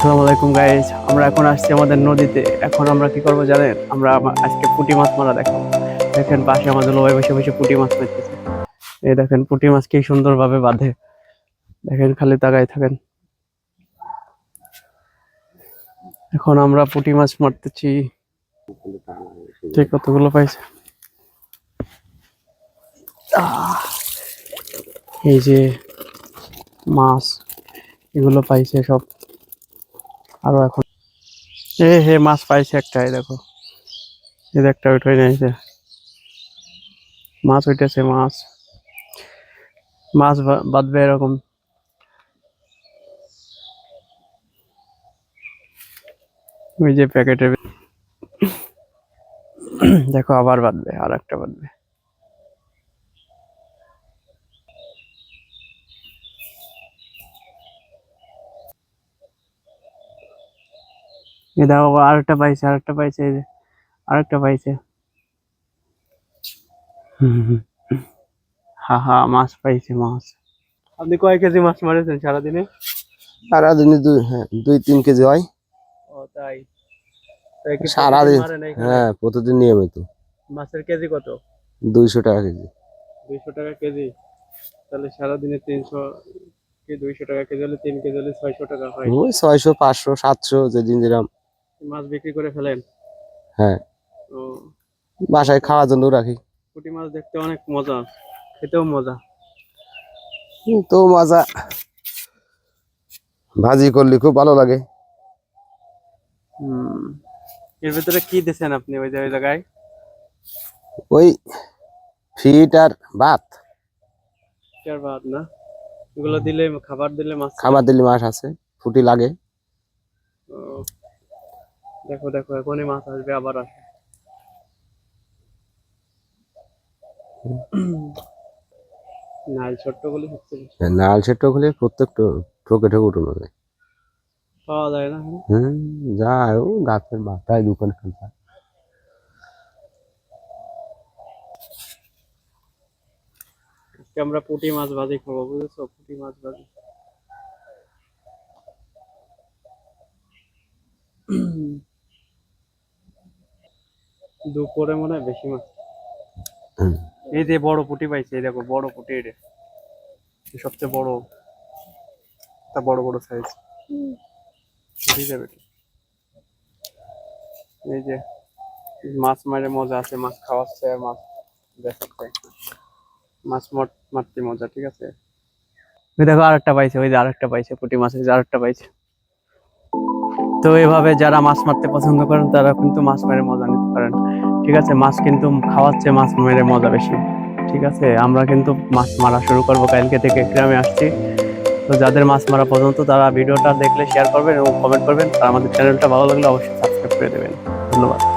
আসসালামু আলাইকুম গাইস, আমরা এখন আসছি আমাদের নদীতে। এখন আমরা কি করব জানেন? আমরা আজকে পুঁটি মাছ মারা দেখাবো। দেখেন পাশে আমাদের লোক বসে বসে পুঁটি মাছ মারতেছে। এই দেখেন পুঁটি মাছ কি সুন্দরভাবে বাঁধে। দেখেন খালি তাকাই থাকেন। এখন আমরা পুঁটি মাছ মারতেছি। ঠিক কতগুলো পাইছে? এই যে মাছ, এগুলো পাইছে সব। আরো এখন হে মাছ পাইছে একটা, এই দেখো, এই যে একটা উঠে নিয়েছে। মাছ উঠেছে, মাছ মাছ বাঁধবে এরকম। ওই যে প্যাকেটের দেখো আবার বাঁধবে, আর একটা বাঁধবে। এই দেখো আরেকটা পাইছে, আরেকটা পাইছে, এই যে আরেকটা পাইছে। হা হা, মাছ পাইছে, মাছ। আপনি কয় কেজি মাছ মারেছেন সারাদিনে? সারাদিনে 2-3 কেজি হয়। ও তাই? তাই কি প্রতিদিন সারাদিন, মারেন এখানে? হ্যাঁ, প্রতিদিন নিয়মিত। মাছের কেজি কত? 200 টাকা কেজি। 200 টাকা কেজি? তাহলে সারাদিনে 300 কি 200 টাকা কেজি হলে 3 কেজি হলে 600 টাকা হয়। ওই 600, 500, 700 যেদিন যেরকম। মাছ বিক্রি করে ফেলেন? হ্যাঁ, ও, বাসায় খাওয়ার জন্য রাখি। পুঁটি মাছ দেখতে অনেক মজা, খেতেও মজা। তো মজা, ভাজি করলে খুব ভালো লাগে। হুম, এর ভিতরে কি দিয়েছেন আপনি ওই জায়গায়? ওই ফিট আর ভাত। চার ভাত না? এগুলো দিলে, খাবার দিলে মাছ খাবার দিলে মাছ আছে, ফুটি লাগে। ও, দেখো দেখো এখনই মাছ আসবে, আবার আসবে। নাইল ছোট্ট গুলি হচ্ছে বেশি। নাল সেট খুলে প্রত্যেকটা ঠোকে ঠোকে উঠোনো যায়। পাওয়া যায় না এখন? হম, যায় ও গাছের মাথায় দোকান খান। আজকে আমরা পুঁটি মাছ ভাজি খাবো, বুঝেছো? পুঁটি মাছ ভাজি। দুপুরে মনে হয় বেশি মাছ। এই যে বড় পুঁটি পাইছে, এই দেখো বড় পুঁটি, এটা সবচেয়ে বড়, তা বড় বড় সাইজ। ঠিক যাবে। এই যে মাছ মারে মজা আছে, মাছ খাওয়াচ্ছে আর মাছ দেখাচ্ছে। মাছ মারতে মজা, ঠিক আছে। ওই দেখো আরেকটা পাইছে, ওই যে আরেকটা পাইছে পুঁটি মাছ, ওই যে আরেকটা পাইছে। তো এভাবে যারা মাছ মারতে পছন্দ করেন তারা কিন্তু মাছ মেরে মজা নিতে পারেন, ঠিক আছে। মাছ কিন্তু খাওয়াচ্ছে, মাছ মেরে মজা বেশি, ঠিক আছে। আমরা কিন্তু মাছ মারা শুরু করবো কালকে থেকে, গ্রামে আসছি। তো যাদের মাছ মারা পর্যন্ত তারা ভিডিওটা দেখলে শেয়ার করবেন এবং কমেন্ট করবেন, আর আমাদের চ্যানেলটা ভালো লাগলে অবশ্যই সাবস্ক্রাইব করে দেবেন। ধন্যবাদ।